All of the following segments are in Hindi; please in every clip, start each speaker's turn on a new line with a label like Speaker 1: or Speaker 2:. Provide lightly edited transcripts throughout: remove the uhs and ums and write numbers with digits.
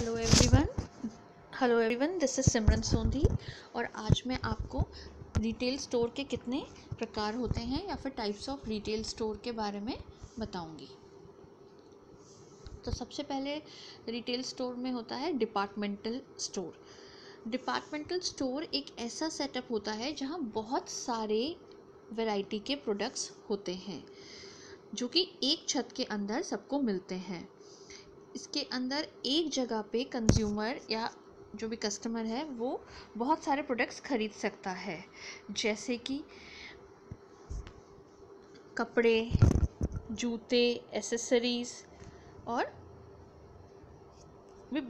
Speaker 1: हेलो एवरीवन, दिस इज़ सिमरन सोंधी। और आज मैं आपको रिटेल स्टोर के कितने प्रकार होते हैं या फिर टाइप्स ऑफ रिटेल स्टोर के बारे में बताऊंगी। तो सबसे पहले रिटेल स्टोर में होता है डिपार्टमेंटल स्टोर। डिपार्टमेंटल स्टोर एक ऐसा सेटअप होता है जहां बहुत सारे वैरायटी के प्रोडक्ट्स होते हैं जो कि एक छत के अंदर सबको मिलते हैं। इसके अंदर एक जगह पे कंज्यूमर या जो भी कस्टमर है वो बहुत सारे प्रोडक्ट्स खरीद सकता है, जैसे कि कपड़े, जूते, एसेसरीज और भी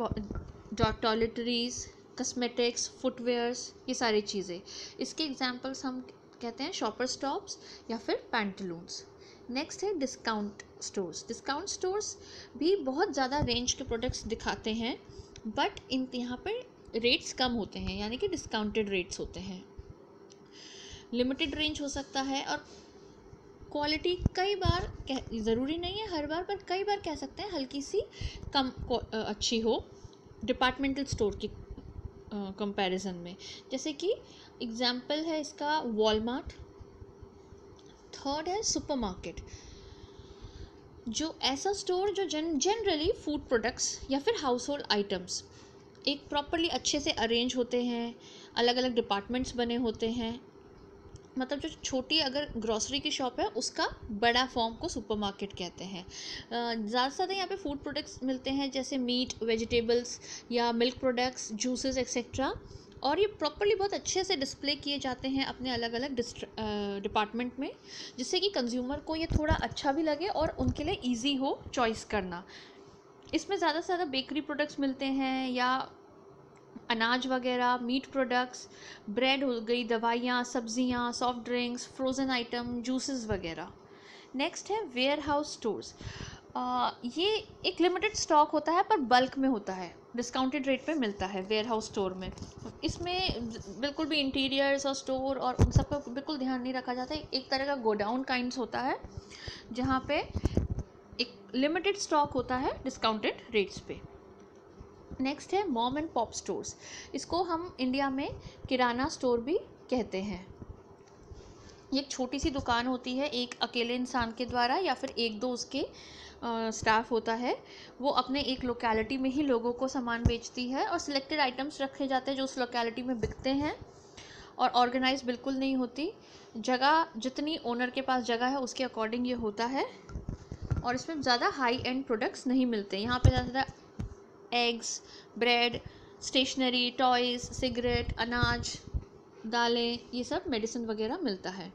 Speaker 1: टॉयलेटरीज, कॉस्मेटिक्स, फुटवेयर्स, ये सारी चीज़ें। इसके एग्जांपल्स हम कहते हैं शॉपर स्टॉप्स या फिर पैंटलून्स। नेक्स्ट है डिस्काउंट स्टोर्स। डिस्काउंट स्टोर्स भी बहुत ज़्यादा रेंज के प्रोडक्ट्स दिखाते हैं, बट यहाँ पर रेट्स कम होते हैं, यानी कि डिस्काउंटेड रेट्स होते हैं। लिमिटेड रेंज हो सकता है और क्वालिटी कई बार ज़रूरी नहीं है हर बार, पर कई बार कह सकते हैं हल्की सी कम अच्छी हो डिपार्टमेंटल स्टोर की कंपैरिजन में। जैसे कि एग्जाम्पल है इसका वॉलमार्ट। थर्ड है सुपरमार्केट, जो ऐसा स्टोर जो जनरली फूड प्रोडक्ट्स या फिर हाउस होल्ड आइटम्स एक प्रॉपरली अच्छे से अरेंज होते हैं, अलग अलग डिपार्टमेंट्स बने होते हैं। मतलब जो छोटी अगर ग्रॉसरी की शॉप है उसका बड़ा फॉर्म को सुपरमार्केट कहते हैं। ज़्यादा से ज़्यादा यहाँ पे फूड प्रोडक्ट्स मिलते हैं, जैसे मीट, वेजिटेबल्स या मिल्क प्रोडक्ट्स, जूसेस एक्सेट्रा। और ये प्रॉपरली बहुत अच्छे से डिस्प्ले किए जाते हैं अपने अलग अलग डिपार्टमेंट में, जिससे कि कंज्यूमर को ये थोड़ा अच्छा भी लगे और उनके लिए ईजी हो चॉइस करना। इसमें ज़्यादा से ज़्यादा बेकरी प्रोडक्ट्स मिलते हैं या अनाज वगैरह, मीट प्रोडक्ट्स, ब्रेड हो गई, दवाइयाँ, सब्जियाँ, soft drinks, frozen item, juices वगैरह। नेक्स्ट है वेयर हाउस स्टोर्स। ये एक लिमिटेड स्टॉक होता है पर बल्क में होता है, डिस्काउंटेड रेट पे मिलता है वेयर हाउस स्टोर में। इसमें बिल्कुल भी इंटीरियर्स और स्टोर और उन सब का बिल्कुल ध्यान नहीं रखा जाता है। एक तरह का गोडाउन काइंड्स होता है जहाँ पे एक लिमिटेड स्टॉक होता है डिस्काउंटेड रेट्स पे। नेक्स्ट है मॉम एंड पॉप स्टोर्स। इसको हम इंडिया में किराना स्टोर भी कहते हैं। ये एक छोटी सी दुकान होती है एक अकेले इंसान के द्वारा या फिर एक दो उसके स्टाफ होता है। वो अपने एक लोकेलिटी में ही लोगों को सामान बेचती है और सिलेक्टेड आइटम्स रखे जाते हैं जो उस लोकेलिटी में बिकते हैं, और ऑर्गेनाइज बिल्कुल नहीं होती। जगह जितनी ओनर के पास जगह है उसके अकॉर्डिंग ये होता है, और इसमें ज़्यादा हाई एंड प्रोडक्ट्स नहीं मिलते। यहाँ पे ज़्यादा eggs, bread, stationery, toys, cigarette, अनाज, दालें, ये सब मेडिसिन वगैरह मिलता है।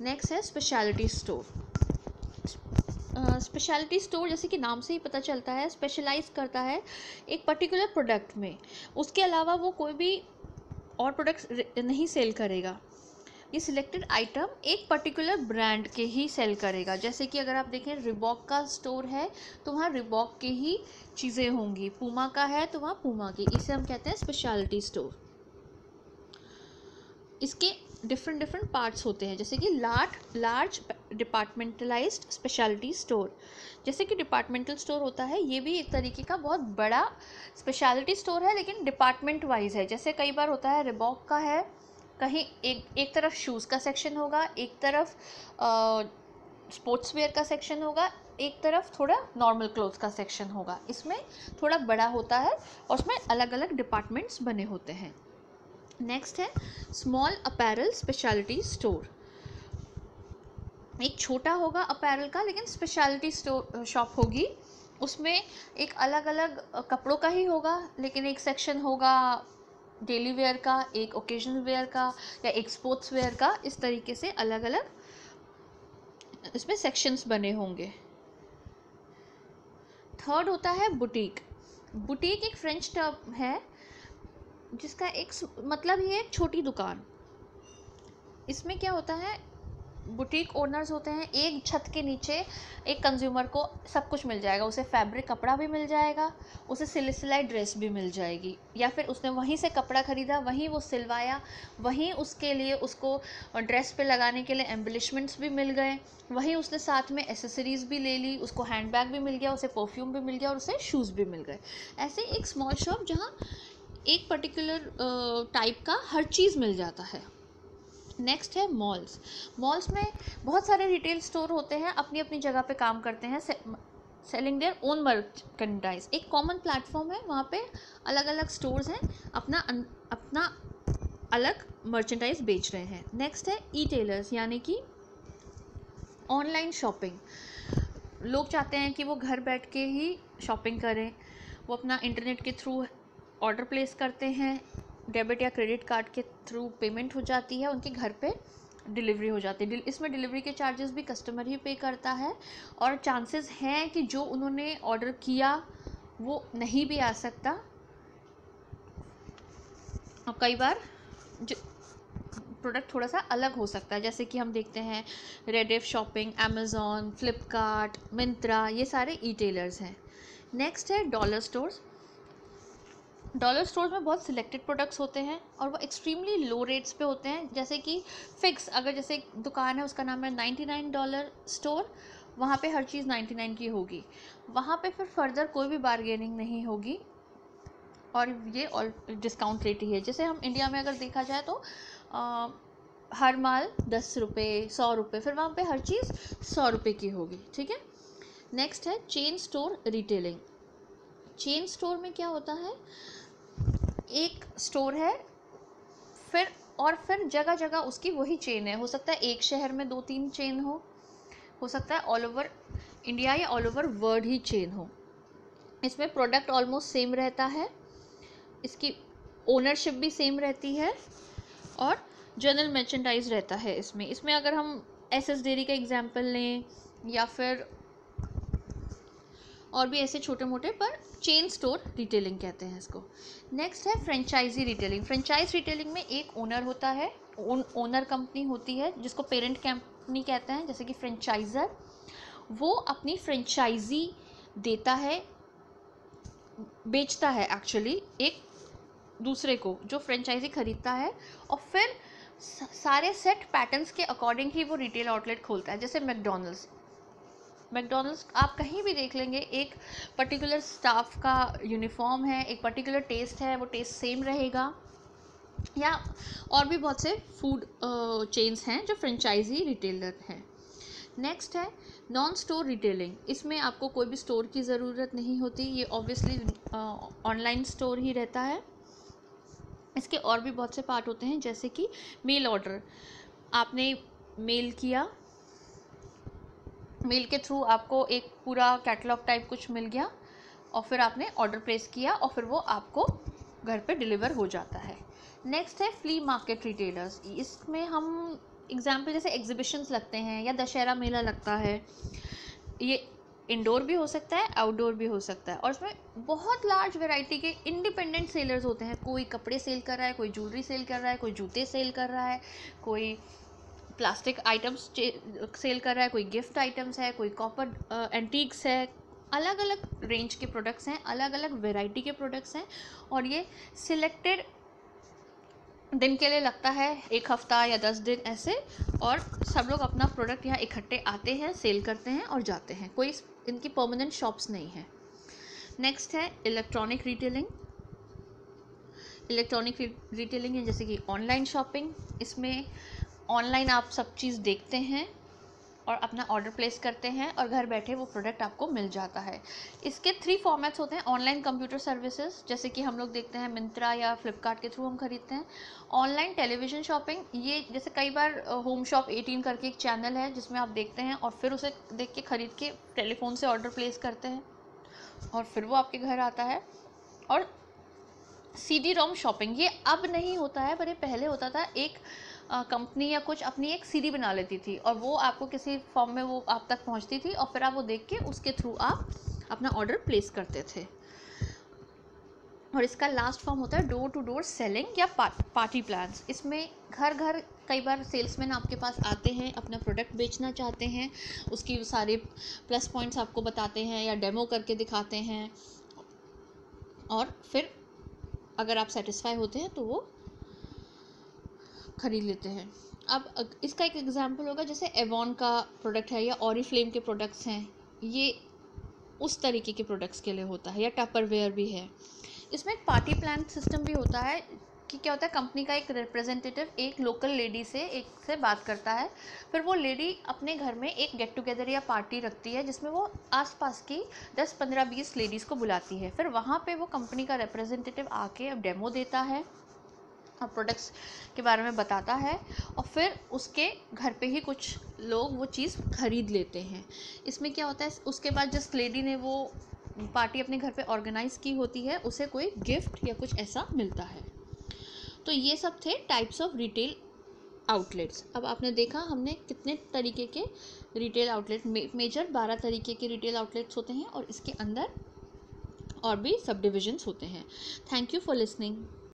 Speaker 1: नेक्स्ट है स्पेशलिटी स्टोर। स्पेशलिटी स्टोर जैसे कि नाम से ही पता चलता है, स्पेशलाइज करता है एक पर्टिकुलर प्रोडक्ट में, उसके अलावा वो कोई भी और प्रोडक्ट्स नहीं सेल करेगा। ये सिलेक्टेड आइटम एक पर्टिकुलर ब्रांड के ही सेल करेगा। जैसे कि अगर आप देखें रिबॉक का स्टोर है तो वहाँ रिबॉक के ही चीज़ें होंगी, पूमा का है तो वहाँ पूमा की। इसे हम कहते हैं स्पेशलिटी स्टोर। इसके डिफरेंट पार्ट्स होते हैं, जैसे कि लार्ज डिपार्टमेंटलाइज्ड स्पेशलिटी स्टोर। जैसे कि डिपार्टमेंटल स्टोर होता है, ये भी एक तरीके का बहुत बड़ा स्पेशलिटी स्टोर है, लेकिन डिपार्टमेंट वाइज है। जैसे कई बार होता है रिबॉक का है, कहीं एक तरफ शूज़ का सेक्शन होगा, एक तरफ स्पोर्ट्स वेयर का सेक्शन होगा, एक तरफ थोड़ा नॉर्मल क्लोथ्स का सेक्शन होगा। इसमें थोड़ा बड़ा होता है और उसमें अलग अलग डिपार्टमेंट्स बने होते हैं। नेक्स्ट है स्मॉल अपैरल स्पेशलिटी स्टोर। एक छोटा होगा अपैरल का, लेकिन स्पेशलिटी स्टोर शॉप होगी, उसमें एक अलग अलग कपड़ों का ही होगा, लेकिन एक सेक्शन होगा डेली वेयर का, एक ओकेजनल वेयर का या एक स्पोर्ट्स वेयर का। इस तरीके से अलग अलग इसमें सेक्शंस बने होंगे। थर्ड होता है बुटीक। बुटीक एक फ्रेंच टर्म है जिसका एक मतलब ये एक छोटी दुकान। इसमें क्या होता है, बुटीक ओनर्स होते हैं, एक छत के नीचे एक कंज्यूमर को सब कुछ मिल जाएगा, उसे फैब्रिक कपड़ा भी मिल जाएगा, उसे सिली सिलाई ड्रेस भी मिल जाएगी, या फिर उसने वहीं से कपड़ा ख़रीदा, वहीं वो सिलवाया, वहीं उसके लिए उसको ड्रेस पे लगाने के लिए एम्बलिशमेंट्स भी मिल गए, वहीं उसने साथ में एसेसरीज़ भी ले ली, उसको हैंडबैग भी मिल गया, उसे परफ्यूम भी मिल गया और उसे शूज़ भी मिल गए। ऐसे एक स्मॉल शॉप जहाँ एक पर्टिकुलर टाइप का हर चीज़ मिल जाता है। नेक्स्ट है मॉल्स। मॉल्स में बहुत सारे रिटेल स्टोर होते हैं, अपनी अपनी जगह पे काम करते हैं, सेलिंग देयर ओन मर्चेंडाइज। एक कॉमन प्लेटफॉर्म है, वहाँ पे अलग अलग स्टोर्स हैं, अपना अलग मर्चेंडाइज बेच रहे हैं। नेक्स्ट है ई टेलर्स, यानी कि ऑनलाइन शॉपिंग। लोग चाहते हैं कि वो घर बैठ के ही शॉपिंग करें, वो अपना इंटरनेट के थ्रू ऑर्डर प्लेस करते हैं, डेबिट या क्रेडिट कार्ड के थ्रू पेमेंट हो जाती है, उनके घर पे डिलीवरी हो जाती है। इसमें डिलीवरी के चार्जेस भी कस्टमर ही पे करता है, और चांसेस हैं कि जो उन्होंने ऑर्डर किया वो नहीं भी आ सकता, और कई बार प्रोडक्ट थोड़ा सा अलग हो सकता है, जैसे कि हम देखते हैं रेडिफ शॉपिंग, अमेज़ॉन, फ्लिपकार्ट, मिंत्रा, ये सारे ई टेलर्स हैं। नेक्स्ट है डॉलर स्टोर्स। डॉलर स्टोर्स में बहुत सिलेक्टेड प्रोडक्ट्स होते हैं और वो एक्सट्रीमली लो रेट्स पे होते हैं, जैसे कि फिक्स, अगर जैसे एक दुकान है उसका नाम है $99 स्टोर, वहाँ पे हर चीज़ 99 की होगी, वहाँ पे फिर फर्दर कोई भी बार्गेनिंग नहीं होगी, और ये डिस्काउंट रेट ही है। जैसे हम इंडिया में अगर देखा जाए तो हर माल 10 रुपये, 100 रुपये, फिर वहाँ पे हर चीज़ 100 रुपये की होगी, ठीक है। नेक्स्ट है chain store retailing. Chain store में क्या होता है, एक स्टोर है, फिर जगह जगह उसकी वही चेन है, हो सकता है एक शहर में 2-3 चेन हो सकता है ऑल ओवर इंडिया या ऑल ओवर वर्ल्ड ही चेन हो। इसमें प्रोडक्ट ऑलमोस्ट सेम रहता है, इसकी ओनरशिप भी सेम रहती है, और जनरल मर्चेंडाइज रहता है इसमें अगर हम एसएस डेयरी का एग्जांपल लें, या फिर और भी ऐसे छोटे मोटे, पर चेन स्टोर रिटेलिंग कहते हैं इसको। नेक्स्ट है फ्रेंचाइजी रिटेलिंग। फ्रेंचाइज रिटेलिंग में एक ओनर होता है, ओनर कंपनी होती है जिसको पेरेंट कंपनी कहते हैं, जैसे कि फ्रेंचाइजर, वो अपनी फ्रेंचाइजी देता है, बेचता है एक्चुअली एक दूसरे को, जो फ्रेंचाइजी खरीदता है, और फिर सारे सेट पैटर्न्स के अकॉर्डिंग ही वो रिटेल आउटलेट खोलता है। जैसे मैकडॉनल्ड्स आप कहीं भी देख लेंगे, एक पर्टिकुलर स्टाफ का यूनिफॉर्म है, एक पर्टिकुलर टेस्ट है, वो टेस्ट सेम रहेगा, या और भी बहुत से फूड चेन्स हैं जो फ्रेंचाइजी रिटेलर हैं। नेक्स्ट है नॉन स्टोर रिटेलिंग। इसमें आपको कोई भी स्टोर की ज़रूरत नहीं होती, ये ऑब्वियसली ऑनलाइन स्टोर ही रहता है। इसके और भी बहुत से पार्ट होते हैं, जैसे कि मेल ऑर्डर, आपने मेल किया, मेल के थ्रू आपको एक पूरा कैटलॉग टाइप कुछ मिल गया, और फिर आपने ऑर्डर प्लेस किया और फिर वो आपको घर पे डिलीवर हो जाता है। नेक्स्ट है फ्ली मार्केट रिटेलर्स। इसमें हम एग्जाम्पल जैसे एग्जीबिशंस लगते हैं या दशहरा मेला लगता है, ये इंडोर भी हो सकता है, आउटडोर भी हो सकता है, और इसमें बहुत लार्ज वैरायटी के इंडिपेंडेंट सेलर्स होते हैं। कोई कपड़े सेल कर रहा है, कोई ज्वेलरी सेल कर रहा है, कोई जूते सेल कर रहा है, कोई प्लास्टिक आइटम्स सेल कर रहा है, कोई गिफ्ट आइटम्स है, कोई कॉपर एंटीक्स है, अलग अलग रेंज के प्रोडक्ट्स हैं, अलग अलग वैरायटी के प्रोडक्ट्स हैं, और ये सिलेक्टेड दिन के लिए लगता है, एक हफ्ता या 10 दिन ऐसे, और सब लोग अपना प्रोडक्ट यहाँ इकट्ठे आते हैं, सेल करते हैं और जाते हैं, कोई इनकी परमानेंट शॉप्स नहीं है। नेक्स्ट है इलेक्ट्रॉनिक रिटेलिंग। इलेक्ट्रॉनिक रिटेलिंग है जैसे कि ऑनलाइन शॉपिंग। इसमें ऑनलाइन आप सब चीज़ देखते हैं और अपना ऑर्डर प्लेस करते हैं, और घर बैठे वो प्रोडक्ट आपको मिल जाता है। इसके 3 फॉर्मेट्स होते हैं। ऑनलाइन कंप्यूटर सर्विसेज, जैसे कि हम लोग देखते हैं मिंत्रा या फ्लिपकार्ट के थ्रू हम खरीदते हैं। ऑनलाइन टेलीविज़न शॉपिंग, ये जैसे कई बार होम शॉप 18 करके एक चैनल है जिसमें आप देखते हैं और फिर उसे देख के ख़रीद के टेलीफोन से ऑर्डर प्लेस करते हैं और फिर वो आपके घर आता है। और CD-ROM शॉपिंग, ये अब नहीं होता है पर ये पहले होता था। एक कंपनी या कुछ अपनी एक CD बना लेती थी और वो आपको किसी फॉर्म में वो आप तक पहुंचती थी, और फिर आप वो देख के उसके थ्रू आप अपना ऑर्डर प्लेस करते थे। और इसका लास्ट फॉर्म होता है डोर टू डोर सेलिंग या पार्टी प्लान्स। इसमें घर घर कई बार सेल्समैन आपके पास आते हैं, अपना प्रोडक्ट बेचना चाहते हैं, उसकी सारे प्लस पॉइंट्स आपको बताते हैं या डेमो करके दिखाते हैं, और फिर अगर आप सेटिस्फाई होते हैं तो वो खरीद लेते हैं। अब इसका एक एग्जांपल होगा, जैसे एवॉन का प्रोडक्ट है या ऑरिफ्लेम के प्रोडक्ट्स हैं, ये उस तरीके के प्रोडक्ट्स के लिए होता है, या टपरवेयर भी है। इसमें एक पार्टी प्लान सिस्टम भी होता है कि क्या होता है, कंपनी का एक रिप्रेजेंटेटिव एक लोकल लेडी से बात करता है, फिर वो लेडी अपने घर में एक गेट टुगेदर या पार्टी रखती है जिसमें वो आसपास की 10, 15, 20 लेडीज़ को बुलाती है। फिर वहाँ पे वो कंपनी का रिप्रेजेंटेटिव आके अब डेमो देता है और प्रोडक्ट्स के बारे में बताता है, और फिर उसके घर पे ही कुछ लोग वो चीज़ खरीद लेते हैं। इसमें क्या होता है, उसके बाद जिस लेडी ने वो पार्टी अपने घर पे ऑर्गेनाइज़ की होती है, उसे कोई गिफ्ट या कुछ ऐसा मिलता है। तो ये सब थे टाइप्स ऑफ रिटेल आउटलेट्स। अब आपने देखा हमने कितने तरीके के रिटेल आउटलेट, मेजर 12 तरीके के रिटेल आउटलेट्स होते हैं, और इसके अंदर और भी सब डिविजन्स होते हैं। Thank you for listening.